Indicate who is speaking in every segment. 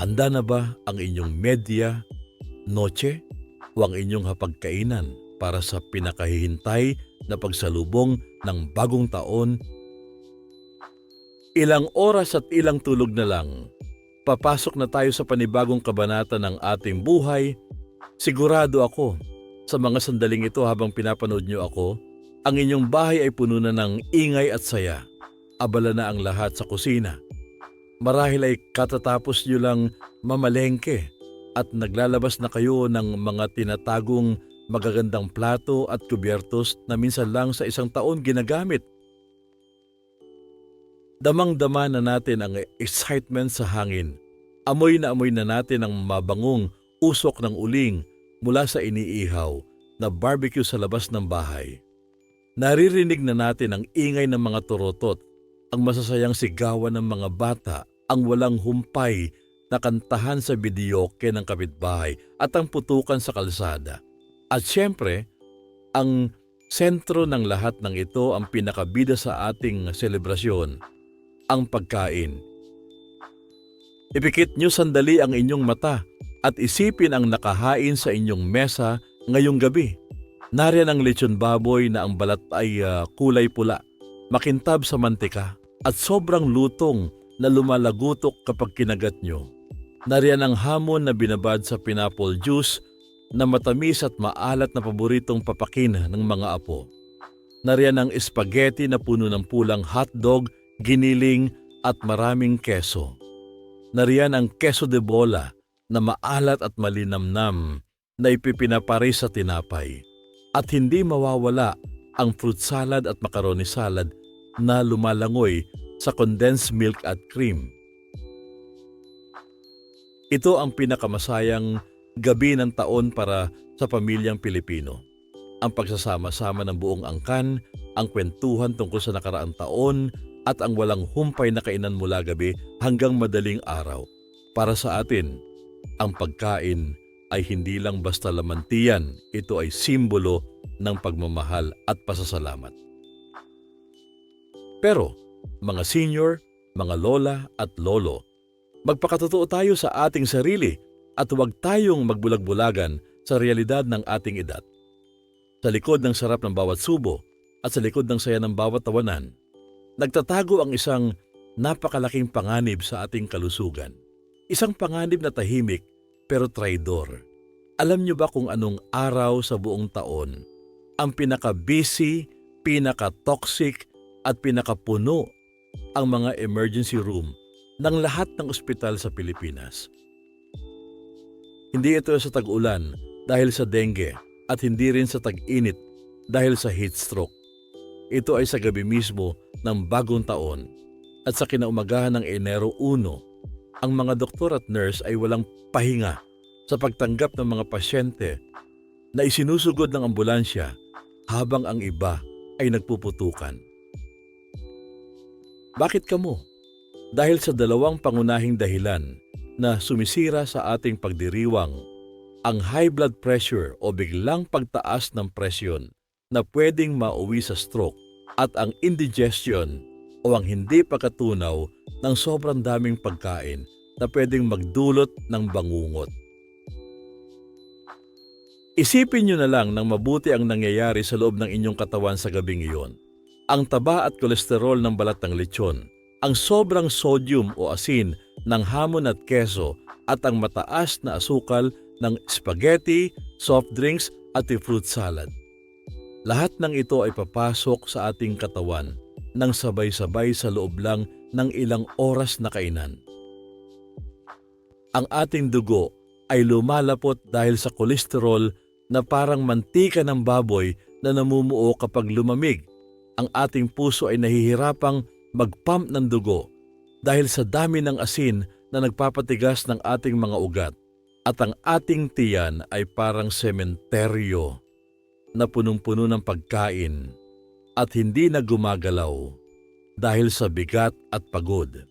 Speaker 1: Handa na ba ang inyong medya, noche o ang inyong hapagkainan para sa pinakahihintay na pagsalubong ng bagong taon? Ilang oras at ilang tulog na lang, papasok na tayo sa panibagong kabanata ng ating buhay. Sigurado ako, sa mga sandaling ito habang pinapanood niyo ako, ang inyong bahay ay puno na ng ingay at saya. Abala na ang lahat sa kusina. Marahil ay katatapos niyo lang mamalengke at naglalabas na kayo ng mga tinatagong magagandang plato at kubyertos na minsan lang sa isang taon ginagamit. Damang-dama na natin ang excitement sa hangin. Amoy na natin ang mabangong usok ng uling mula sa iniihaw na barbecue sa labas ng bahay. Naririnig na natin ang ingay ng mga turotot, ang masasayang sigawan ng mga bata, ang walang humpay na kantahan sa videoke ng kapitbahay at ang putukan sa kalsada. At siyempre, ang sentro ng lahat ng ito, ang pinakabida sa ating selebrasyon, ang pagkain. Ipikit niyo sandali ang inyong mata at isipin ang nakahain sa inyong mesa ngayong gabi. Nariyan ang lechon baboy na ang balat ay kulay pula, makintab sa mantika at sobrang lutong na lumalagutok kapag kinagat nyo. Nariyan ang hamon na binabad sa pineapple juice na matamis at maalat na paboritong papakin ng mga apo. Nariyan ang spaghetti na puno ng pulang hotdog, giniling at maraming keso. Nariyan ang queso de bola na maalat at malinamnam na ipipinapare sa tinapay. At hindi mawawala ang fruit salad at macaroni salad na lumalangoy sa condensed milk at cream. Ito ang pinakamasayang gabi ng taon para sa pamilyang Pilipino. Ang pagsasama-sama ng buong angkan, ang kwentuhan tungkol sa nakaraang taon at ang walang humpay na kainan mula gabi hanggang madaling araw. Para sa atin, ang pagkain ay hindi lang basta lamantian, ito ay simbolo ng pagmamahal at pasasalamat. Pero, mga senior, mga lola at lolo, magpakatotoo tayo sa ating sarili at huwag tayong magbulag-bulagan sa realidad ng ating edad. Sa likod ng sarap ng bawat subo at sa likod ng saya ng bawat tawanan, nagtatago ang isang napakalaking panganib sa ating kalusugan. Isang panganib na tahimik pero traidor. Alam niyo ba kung anong araw sa buong taon ang pinaka-busy, pinaka-toxic at pinaka-puno ang mga emergency room ng lahat ng ospital sa Pilipinas? Hindi ito sa tag-ulan dahil sa dengue at hindi rin sa tag-init dahil sa heat stroke. Ito ay sa gabi mismo ng bagong taon at sa kinaumagahan ng Enero 1, ang mga doktor at nurse ay walang pahinga sa pagtanggap ng mga pasyente na isinusugod ng ambulansya habang ang iba ay nagpuputukan. Bakit kamo? Dahil sa dalawang pangunahing dahilan na sumisira sa ating pagdiriwang, ang high blood pressure o biglang pagtaas ng presyon na pwedeng mauwi sa stroke at ang indigestion o ang hindi pagkatunaw ng sobrang daming pagkain na pwedeng magdulot ng bangungot. Isipin nyo na lang ng mabuti ang nangyayari sa loob ng inyong katawan sa gabing iyon. Ang taba at kolesterol ng balat ng lechon, ang sobrang sodium o asin ng hamon at keso at ang mataas na asukal ng spaghetti, soft drinks at fruit salad. Lahat ng ito ay papasok sa ating katawan nang sabay-sabay sa loob lang ng ilang oras na kainan. Ang ating dugo ay lumalapot dahil sa kolesterol na parang mantika ng baboy na namumuo kapag lumamig. Ang ating puso ay nahihirapang mag-pump ng dugo dahil sa dami ng asin na nagpapatigas ng ating mga ugat. At ang ating tiyan ay parang sementeryo na punong-puno ng pagkain at hindi na gumagalaw dahil sa bigat at pagod.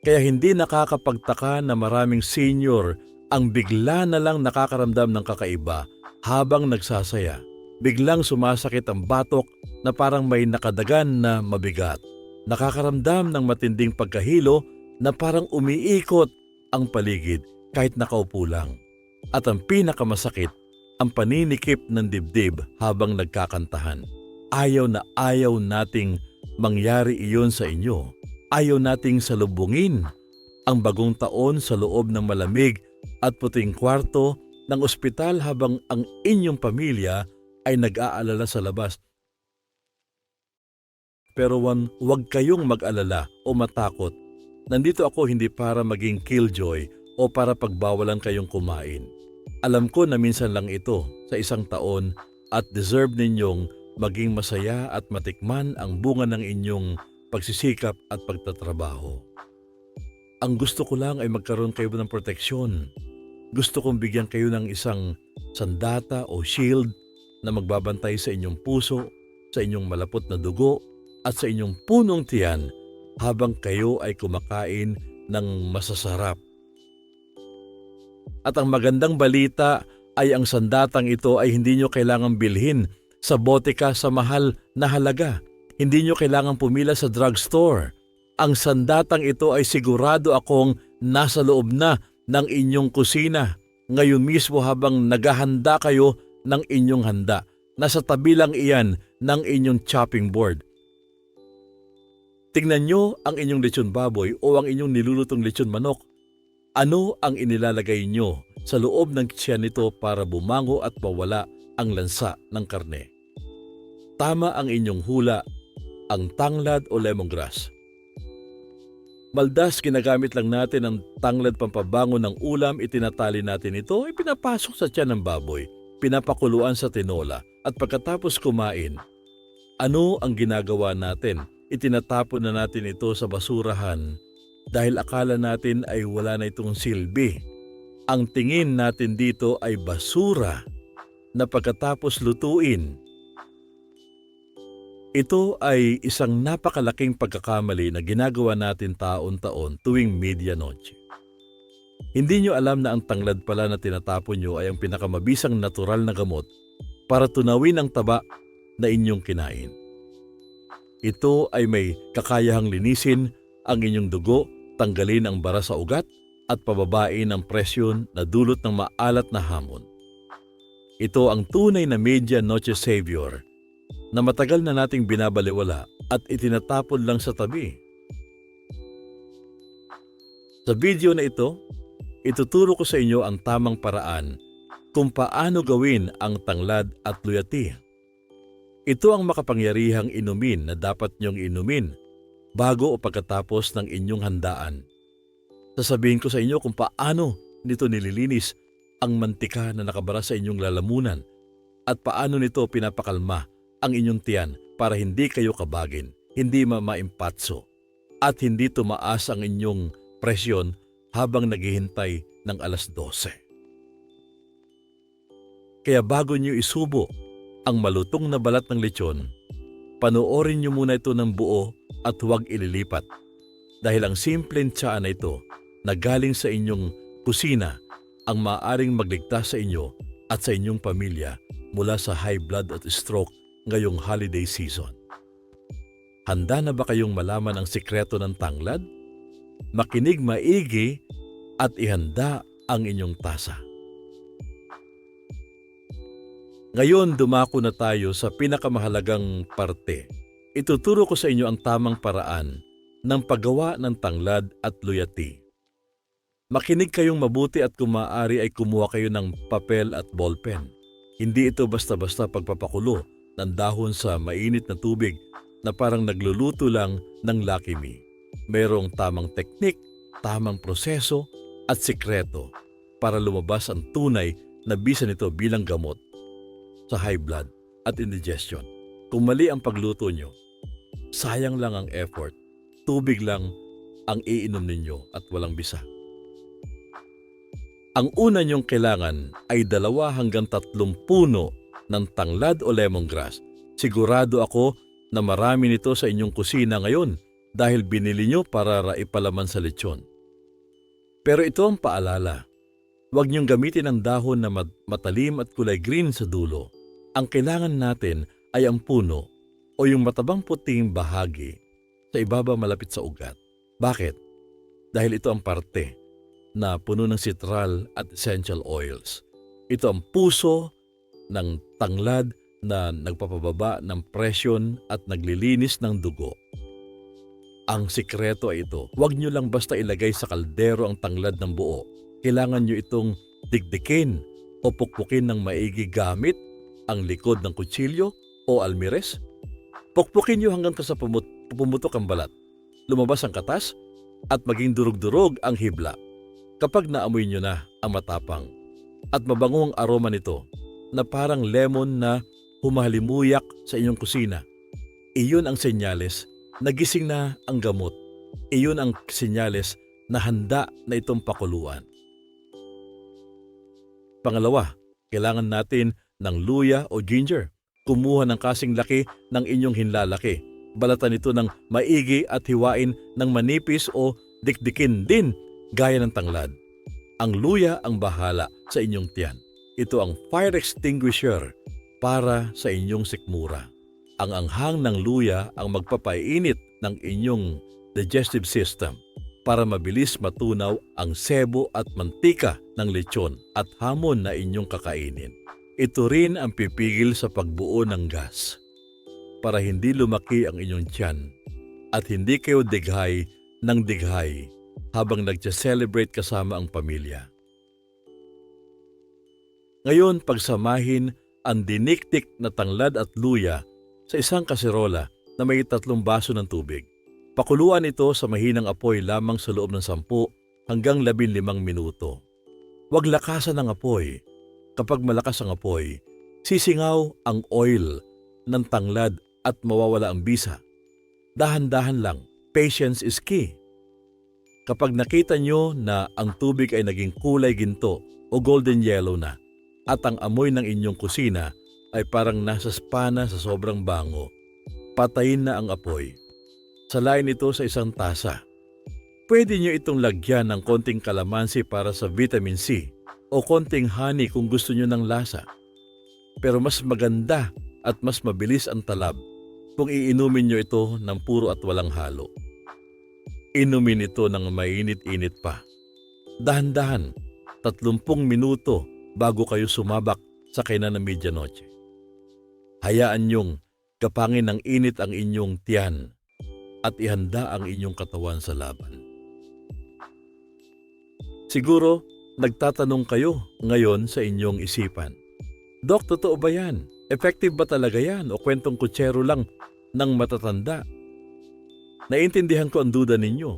Speaker 1: Kaya hindi nakakapagtaka na maraming senior ang bigla na lang nakakaramdam ng kakaiba habang nagsasaya. Biglang sumasakit ang batok na parang may nakadagan na mabigat. Nakakaramdam ng matinding pagkahilo na parang umiikot ang paligid kahit nakaupo lang. At ang pinakamasakit, ang paninikip ng dibdib habang nagkakantahan. Ayaw na ayaw nating mangyari iyon sa inyo. Ayaw nating salubungin ang bagong taon sa loob ng malamig at puting kwarto ng ospital habang ang inyong pamilya ay nag-aalala sa labas. Pero huwag kayong mag-alala o matakot. Nandito ako hindi para maging killjoy o para pagbawalan kayong kumain. Alam ko na minsan lang ito sa isang taon at deserve ninyong maging masaya at matikman ang bunga ng inyong pagsisikap at pagtatrabaho. Ang gusto ko lang ay magkaroon kayo ng proteksyon. Gusto kong bigyan kayo ng isang sandata o shield na magbabantay sa inyong puso, sa inyong malapot na dugo at sa inyong punong tiyan habang kayo ay kumakain ng masasarap. At ang magandang balita ay ang sandatang ito ay hindi nyo kailangang bilhin sa botika sa mahal na halaga. Hindi nyo kailangang pumila sa drugstore. Ang sandatang ito ay sigurado akong nasa loob na ng inyong kusina. Ngayon mismo habang naghahanda kayo ng inyong handa. Nasa tabi lang iyan ng inyong chopping board. Tingnan nyo ang inyong lechon baboy o ang inyong nilulutong lechon manok. Ano ang inilalagay nyo sa loob ng tiyan nito para bumango at mawala ang lansa ng karne? Tama ang inyong hula, ang tanglad o lemongrass. Maldas, ginagamit lang natin ang tanglad pampabango ng ulam, itinatali natin ito, ipinapasok sa tiyan ng baboy, pinapakuluan sa tinola at pagkatapos kumain. Ano ang ginagawa natin? Itinatapon na natin ito sa basurahan dahil akala natin ay wala na itong silbi. Ang tingin natin dito ay basura na pagkatapos lutuin. Ito ay isang napakalaking pagkakamali na ginagawa natin taon-taon tuwing medianoche. Hindi nyo alam na ang tanglad pala na tinatapon nyo ay ang pinakamabisang natural na gamot para tunawin ang taba na inyong kinain. Ito ay may kakayahang linisin ang inyong dugo, tanggalin ang bara sa ugat at pababain ang presyon na dulot ng maalat na hamon. Ito ang tunay na medianoche savior na matagal na nating binabaliwala at itinatapon lang sa tabi. Sa video na ito, ituturo ko sa inyo ang tamang paraan kung paano gawin ang tanglad at luyati. Ito ang makapangyarihang inumin na dapat niyong inumin bago o pagkatapos ng inyong handaan. Sasabihin ko sa inyo kung paano nito nililinis ang mantika na nakabara sa inyong lalamunan at paano nito pinapakalma ang inyong tiyan para hindi kayo kabagin, hindi maimpatso at hindi tumaas ang inyong presyon habang naghihintay ng alas 12. Kaya bago niyo isubo ang malutong na balat ng lechon, panoorin niyo muna ito ng buo at huwag ililipat dahil ang simpleng tsaa na ito na galing sa inyong kusina ang maaaring magligtas sa inyo at sa inyong pamilya mula sa high blood at stroke ngayong holiday season. Handa na ba kayong malaman ang sikreto ng tanglad? Makinig maigi at ihanda ang inyong tasa. Ngayon dumako na tayo sa pinakamahalagang parte. Ituturo ko sa inyo ang tamang paraan ng paggawa ng tanglad at luyati. Makinig kayong mabuti at kung maaari ay kumuha kayo ng papel at ballpen. Hindi ito basta-basta pagpapakulo ng dahon sa mainit na tubig na parang nagluluto lang ng Lucky Me. Mayroong tamang teknik, tamang proseso at sikreto para lumabas ang tunay na bisa nito bilang gamot sa high blood at indigestion. Kung mali ang pagluto nyo, sayang lang ang effort. Tubig lang ang iinom ninyo at walang bisa. Ang una nyong kailangan ay 2 hanggang 3 puno ng tanglad o lemongrass. Sigurado ako na marami nito sa inyong kusina ngayon dahil binili nyo para raipalaman sa lechon. Pero ito ang paalala. Huwag niyong gamitin ang dahon na matalim at kulay green sa dulo. Ang kailangan natin ay ang puno o yung matabang puting bahagi sa ibaba malapit sa ugat. Bakit? dahil ito ang parte na puno ng citral at essential oils. Ito ang puso ng tanglad na nagpapababa ng presyon at naglilinis ng dugo. Ang sikreto ay ito, huwag nyo lang basta ilagay sa kaldero ang tanglad ng buo. Kailangan nyo itong dikdikin o pukpukin ng maigi gamit ang likod ng kutsilyo o almires. Pukpukin nyo hanggang sa pumutok ang balat, lumabas ang katas at maging durug-durog ang hibla. Kapag naamoy nyo na ang matapang at mabango ang aroma nito na parang lemon na humahalimuyak sa inyong kusina, iyon ang senyales na gising na ang gamot. Iyon ang senyales na handa na itong pakuluan. Pangalawa, kailangan natin ng luya o ginger. Kumuha ng kasing laki ng inyong hinlalaki. Balatan ito ng maigi at hiwain ng manipis o dikdikin din gaya ng tanglad. Ang luya ang bahala sa inyong tiyan. Ito ang fire extinguisher para sa inyong sikmura. Ang anghang ng luya ang magpapainit ng inyong digestive system para mabilis matunaw ang sebo at mantika ng lechon at hamon na inyong kakainin. Ito rin ang pipigil sa pagbuo ng gas para hindi lumaki ang inyong tiyan at hindi kayo dighay ng dighay habang nagse-celebrate kasama ang pamilya. Ngayon, pagsamahin ang diniktik na tanglad at luya sa isang kaserola na may 3 baso ng tubig. Pakuluan ito sa mahinang apoy lamang sa loob ng 10 hanggang 15 minuto. Huwag lakasan ang apoy. Kapag malakas ang apoy, sisingaw ang oil ng tanglad at mawawala ang bisa. Dahan-dahan lang, patience is key. Kapag nakita nyo na ang tubig ay naging kulay ginto o golden yellow na at ang amoy ng inyong kusina ay parang nasa spa na sa sobrang bango, patayin na ang apoy. Salain ito sa isang tasa. Pwede nyo itong lagyan ng konting kalamansi para sa vitamin C o konting honey kung gusto nyo ng lasa. Pero mas maganda at mas mabilis ang talab kung iinumin nyo ito ng puro at walang halo. Inumin ito ng mainit-init pa. Dahan-dahan, 30 minuto bago kayo sumabak sa kainan ng medianoche. Hayaan niyong kapangin ng init ang inyong tiyan at ihanda ang inyong katawan sa laban. Siguro, nagtatanong kayo ngayon sa inyong isipan, Dok, totoo ba yan? Effective ba talaga yan o kwentong kutsero lang ng matatanda? Naiintindihan ko ang duda ninyo.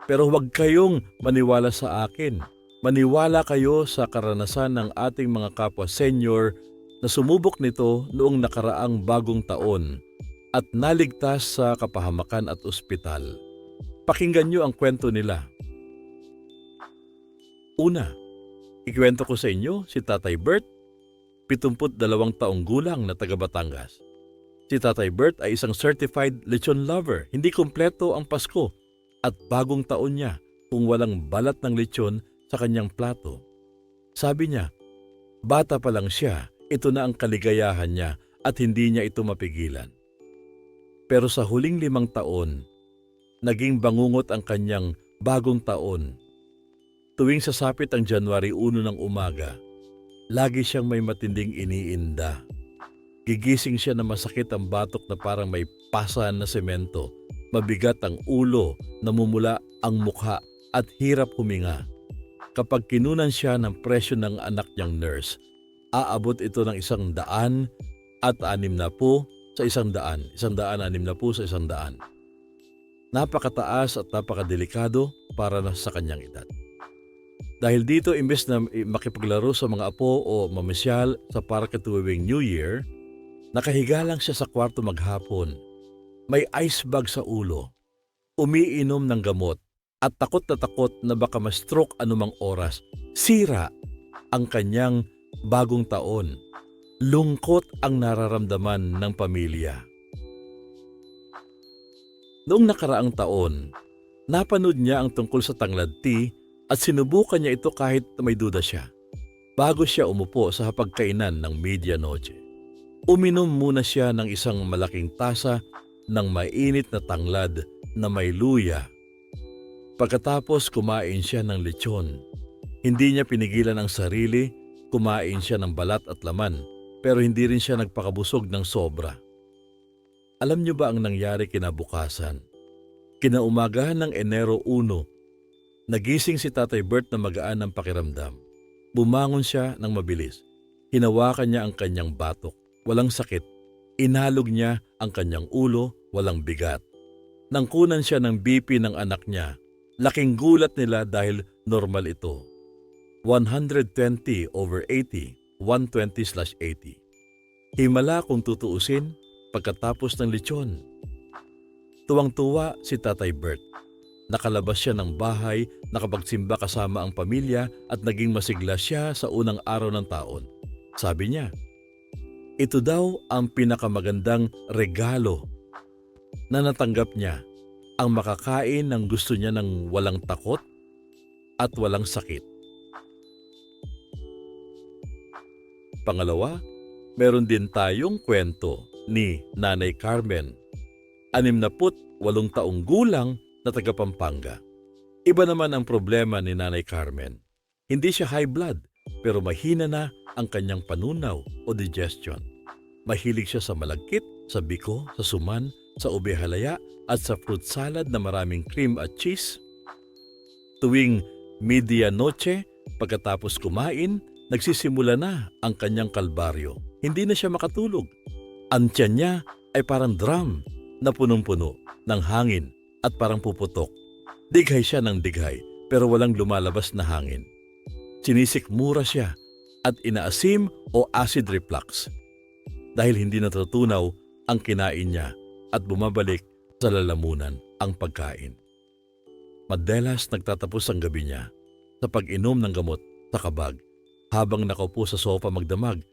Speaker 1: Pero huwag kayong maniwala sa akin. Maniwala kayo sa karanasan ng ating mga kapwa senior na sumubok nito noong nakaraang bagong taon at naligtas sa kapahamakan at ospital. Pakinggan nyo ang kwento nila. Una, ikwento ko sa inyo si Tatay Bert, 72 taong gulang na taga Batangas. Si Tatay Bert ay isang certified lechon lover. Hindi kumpleto ang Pasko at bagong taon niya kung walang balat ng lechon sa kanyang plato. Sabi niya, bata pa lang siya, ito na ang kaligayahan niya at hindi niya ito mapigilan. Pero sa huling 5 taon, naging bangungot ang kanyang bagong taon. Tuwing sasapit ang January 1 ng umaga, lagi siyang may matinding iniinda. Gigising siya na masakit ang batok na parang may pasan na semento, mabigat ang ulo, namumula ang mukha at hirap huminga. Kapag kinunan siya ng presyo ng anak niyang nurse, aabot ito ng 160 sa 100, 160 sa 100. Napakataas at napakadelikado para na sa kanyang edad. Dahil dito, imbes na makipaglaro sa mga apo o mamasyal sa parke tuwing New Year, nakahiga lang siya sa kwarto maghapon. May ice bag sa ulo, umiinom ng gamot at takot na baka ma-stroke anumang oras. Sira ang kanyang bagong taon. Lungkot ang nararamdaman ng pamilya. Noong nakaraang taon, napanood niya ang tungkol sa tanglad tea at sinubukan niya ito kahit may duda siya. Bago siya umupo sa hapagkainan ng medianoche, uminom muna siya ng isang malaking tasa ng mainit na tanglad na may luya. Pagkatapos kumain siya ng lechon. Hindi niya pinigilan ang sarili, kumain siya ng balat at laman, pero hindi rin siya nagpakabusog ng sobra. Alam niyo ba ang nangyari kinabukasan? Kinaumagahan ng Enero 1, nagising si Tatay Bert na magaan ng pakiramdam. Bumangon siya ng mabilis. Hinawakan niya ang kanyang batok, walang sakit. Inalog niya ang kanyang ulo, walang bigat. Nangkunan siya ng BP ng anak niya. Laking gulat nila dahil normal ito. 120/80, 120/80. Himala kung tutuusin pagkatapos ng lechon. Tuwang-tuwa si Tatay Bert. Nakalabas siya ng bahay, nakapagsimba kasama ang pamilya at naging masigla siya sa unang araw ng taon. Sabi niya, ito daw ang pinakamagandang regalo na natanggap niya, ang makakain ng gusto niya ng walang takot at walang sakit. Pangalawa, meron din tayong kwento ni Nanay Carmen, 68 taong gulang na taga Pampanga. Iba naman ang problema ni Nanay Carmen. Hindi siya high blood, pero mahina na ang kanyang panunaw o digestion. Mahilig siya sa malagkit, sa biko, sa suman, sa ube halaya at sa fruit salad na maraming cream at cheese. Tuwing medianoche, pagkatapos kumain, nagsisimula na ang kanyang kalbaryo. Hindi na siya makatulog. Ang tiyan niya ay parang drum na punong-puno ng hangin at parang puputok. Dighay siya ng dighay pero walang lumalabas na hangin. Sinisikmura siya at inaasim o acid reflux dahil hindi natutunaw ang kinain niya at bumabalik sa lalamunan ang pagkain. Madalas nagtatapos ang gabi niya sa pag-inom ng gamot sa kabag habang nakaupo sa sofa magdamag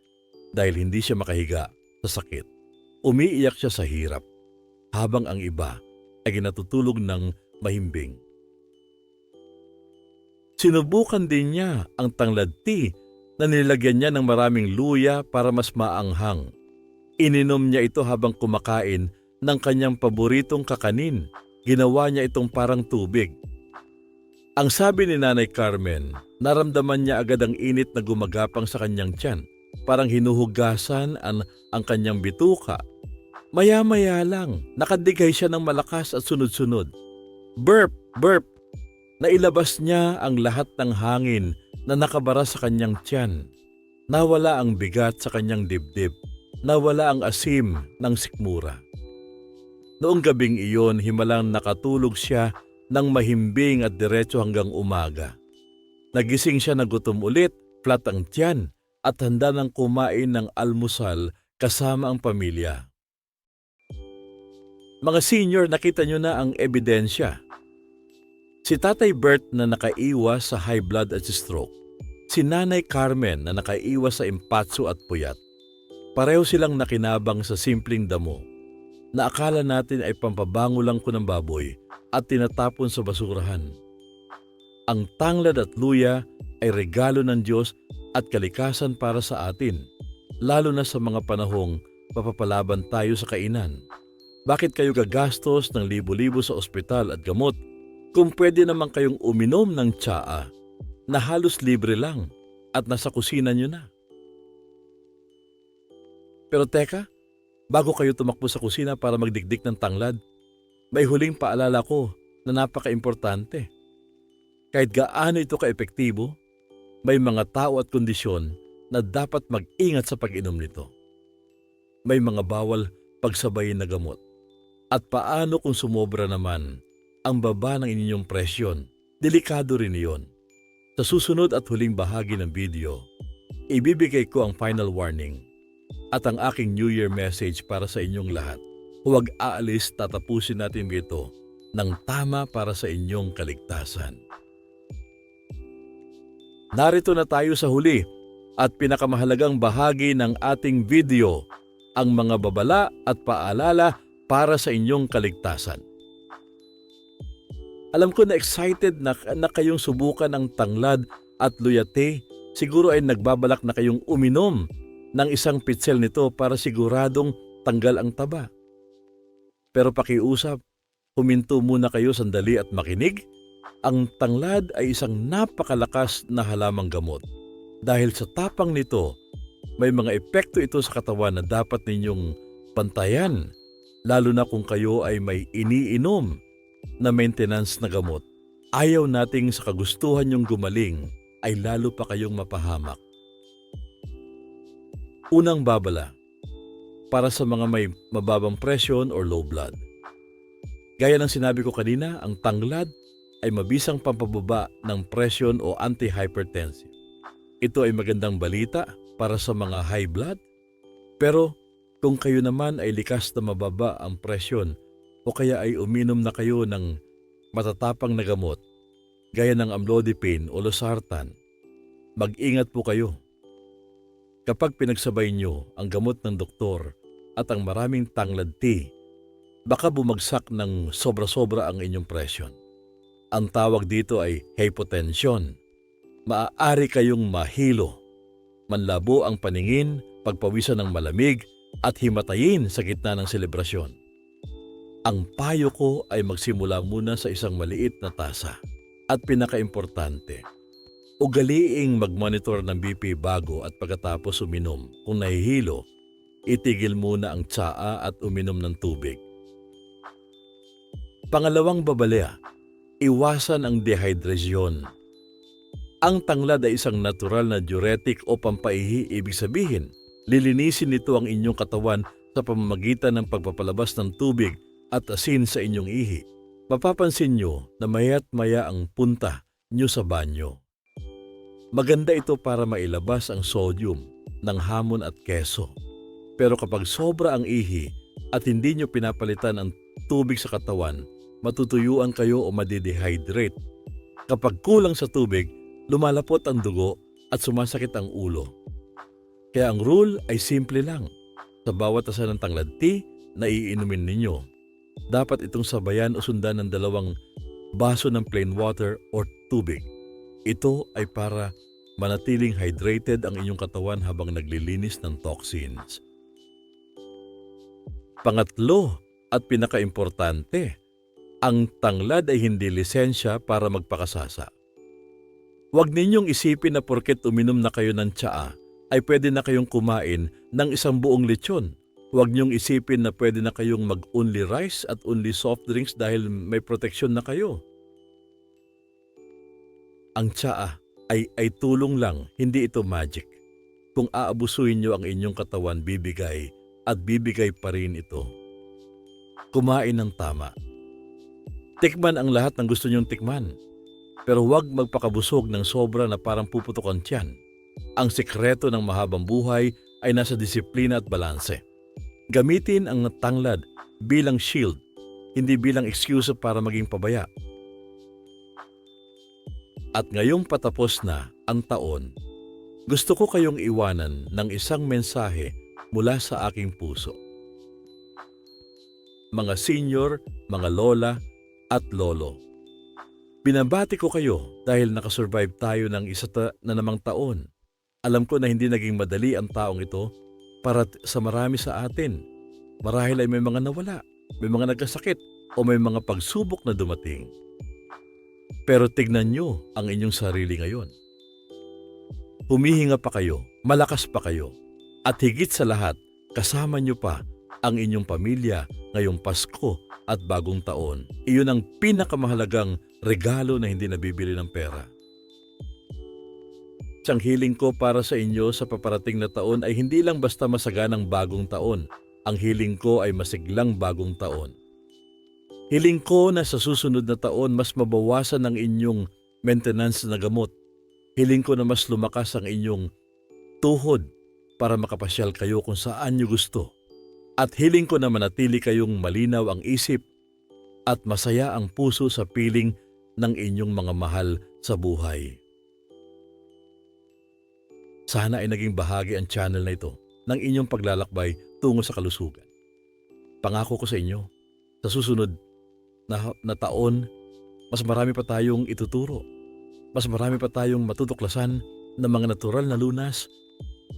Speaker 1: dahil hindi siya makahiga sa sakit. Umiiyak siya sa hirap habang ang iba ay ginatutulog ng mahimbing. Sinubukan din niya ang tanglad tea na nilagyan niya ng maraming luya para mas maanghang. Ininom niya ito habang kumakain ng kanyang paboritong kakanin. Ginawa niya itong parang tubig. Ang sabi ni Nanay Carmen, naramdaman niya agad ang init na gumagapang sa kanyang tiyan. Parang hinuhugasan ang kanyang bituka. Maya-maya lang, nakadigay siya ng malakas at sunod-sunod. Burp! Burp! Nailabas niya ang lahat ng hangin na nakabara sa kanyang tiyan. Nawala ang bigat sa kanyang dibdib. Nawala ang asim ng sikmura. Noong gabing iyon, himalang nakatulog siya ng mahimbing at diretso hanggang umaga. Nagising siya na gutom ulit, flat ang tiyan at handa ng kumain ng almusal kasama ang pamilya. Mga senior, nakita niyo na ang ebidensya. Si Tatay Bert na nakaiwas sa high blood at stroke. Si Nanay Carmen na nakaiwas sa impatso at puyat. Pareho silang nakinabang sa simpleng damo na akala natin ay pampabango lang ko ng baboy at tinatapon sa basurahan. Ang tanglad at luya ay regalo ng Diyos at kalikasan para sa atin, lalo na sa mga panahong papapalaban tayo sa kainan. Bakit kayo gagastos ng libo-libo sa ospital at gamot kung pwede naman kayong uminom ng tsaa na halos libre lang at nasa kusina nyo na? Pero teka, bago kayo tumakbo sa kusina para magdikdik ng tanglad, may huling paalala ko na napaka-importante. Kahit gaano ito ka-epektibo, may mga tao at kondisyon na dapat mag-ingat sa pag-inom nito. May mga bawal pagsabayin na gamot. At paano kung sumobra naman ang baba ng inyong presyon? Delikado rin iyon. Sa susunod at huling bahagi ng video, ibibigay ko ang final warning at ang aking New Year message para sa inyong lahat. Huwag aalis, tatapusin natin ito ng tama para sa inyong kaligtasan. Narito na tayo sa huli at pinakamahalagang bahagi ng ating video, ang mga babala at paalala para sa inyong kaligtasan. Alam ko na excited na kayong subukan ang tanglad at luyate. Siguro ay nagbabalak na kayong uminom ng isang pitsel nito para siguradong tanggal ang taba. Pero pakiusap, huminto muna kayo sandali at makinig Ang tanglad ay isang napakalakas na halamang gamot. Dahil sa tapang nito, may mga epekto ito sa katawan na dapat ninyong bantayan, lalo na kung kayo ay may iniinom na maintenance na gamot. Ayaw nating sa kagustuhan yung gumaling ay lalo pa kayong mapahamak. Unang babala, para sa mga may mababang presyon or low blood. Gaya ng sinabi ko kanina, ang tanglad ay mabisang pampababa ng presyon o anti-hypertensive. Ito ay magandang balita para sa mga high blood. Pero kung kayo naman ay likas na mababa ang presyon o kaya ay uminom na kayo ng matatapang na gamot, gaya ng amlodipine o losartan, mag-ingat po kayo. Kapag pinagsabay nyo ang gamot ng doktor at ang maraming tanglad tea, baka bumagsak ng sobra-sobra ang inyong presyon. Ang tawag dito ay hypotension. Maaari kayong mahilo, manlabo ang paningin, pagpawisan ng malamig at himatayin sa gitna ng selebrasyon. Ang payo ko ay magsimula muna sa isang maliit na tasa. At pinakaimportante, ugaliing mag-monitor ng BP bago at pagkatapos uminom. Kung nahihilo, itigil muna ang tsaa at uminom ng tubig. Pangalawang babala, iwasan ang dehydration. Ang tanglad ay isang natural na diuretic o pampaihi, ibig sabihin, lilinisin nito ang inyong katawan sa pamamagitan ng pagpapalabas ng tubig at asin sa inyong ihi. Mapapansin nyo na maya't maya ang punta nyo sa banyo. Maganda ito para mailabas ang sodium ng hamon at keso. Pero kapag sobra ang ihi at hindi nyo pinapalitan ang tubig sa katawan, matutuyuan kayo o madidehydrate. Kapag kulang sa tubig, lumalapot ang dugo at sumasakit ang ulo. Kaya ang rule ay simple lang. Sa bawat tasa ng tanglad tea na iinumin ninyo, dapat itong sabayan o sundan ng 2 baso ng plain water or tubig. Ito ay para manatiling hydrated ang inyong katawan habang naglilinis ng toxins. Pangatlo at pinakaimportante, ang tanglad ay hindi lisensya para magpakasasa. Huwag ninyong isipin na porket uminom na kayo ng tsaa ay pwede na kayong kumain ng isang buong lechon. Huwag niyong isipin na pwede na kayong mag-only rice at only soft drinks dahil may proteksyon na kayo. Ang tsaa ay tulong lang, hindi ito magic. Kung aabusuin niyo ang inyong katawan, bibigay at bibigay pa rin ito. Kumain ng tama. Tikman ang lahat ng gusto niyong tikman. Pero huwag magpakabusog ng sobra na parang puputok ang tiyan. Ang sikreto ng mahabang buhay ay nasa disiplina at balanse. Gamitin ang tanglad bilang shield, hindi bilang excuse para maging pabaya. At ngayong patapos na ang taon, gusto ko kayong iwanan ng isang mensahe mula sa aking puso. Mga senior, mga lola at lolo, binabati ko kayo dahil nakasurvive tayo ng isa na namang taon. Alam ko na hindi naging madali ang taong ito para sa marami sa atin. Marahil ay may mga nawala, may mga nagkasakit o may mga pagsubok na dumating. Pero tignan nyo ang inyong sarili ngayon. Humihinga pa kayo, malakas pa kayo, at higit sa lahat, kasama nyo pa ang inyong pamilya ngayong Pasko at Bagong Taon. Iyon ang pinakamahalagang regalo na hindi nabibili ng pera. Ang hiling ko para sa inyo sa paparating na taon ay hindi lang basta masaganang bagong taon. Ang hiling ko ay masiglang bagong taon. Hiling ko na sa susunod na taon mas mabawasan ang inyong maintenance na gamot. Hiling ko na mas lumakas ang inyong tuhod para makapasyal kayo kung saan nyo gusto. At hiling ko na manatili kayong malinaw ang isip at masaya ang puso sa piling ng inyong mga mahal sa buhay. Sana ay naging bahagi ang channel na ito ng inyong paglalakbay tungo sa kalusugan. Pangako ko sa inyo, sa susunod na taon, mas marami pa tayong ituturo. Mas marami pa tayong matutuklasan ng mga natural na lunas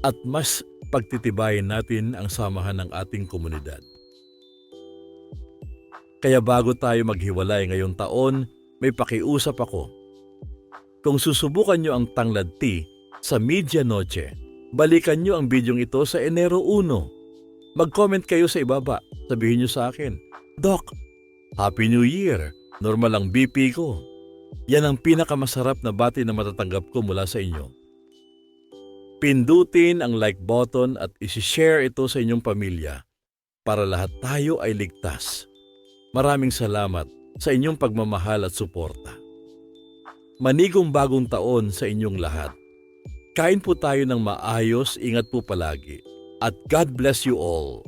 Speaker 1: at mas pagtitibayin natin ang samahan ng ating komunidad. Kaya bago tayo maghiwalay ngayong taon, may pakiusap ako. Kung susubukan nyo ang Tanglad Tea sa Medianoche, balikan nyo ang bidyong ito sa Enero 1. Mag-comment kayo sa ibaba. Sabihin nyo sa akin, Doc, Happy New Year! Normal ang BP ko. Yan ang pinakamasarap na bati na matatanggap ko mula sa inyo. Pindutin ang like button at isi-share ito sa inyong pamilya para lahat tayo ay ligtas. Maraming salamat sa inyong pagmamahal at suporta. Manigong bagong taon sa inyong lahat. Kain po tayo ng maayos, ingat po palagi. At God bless you all.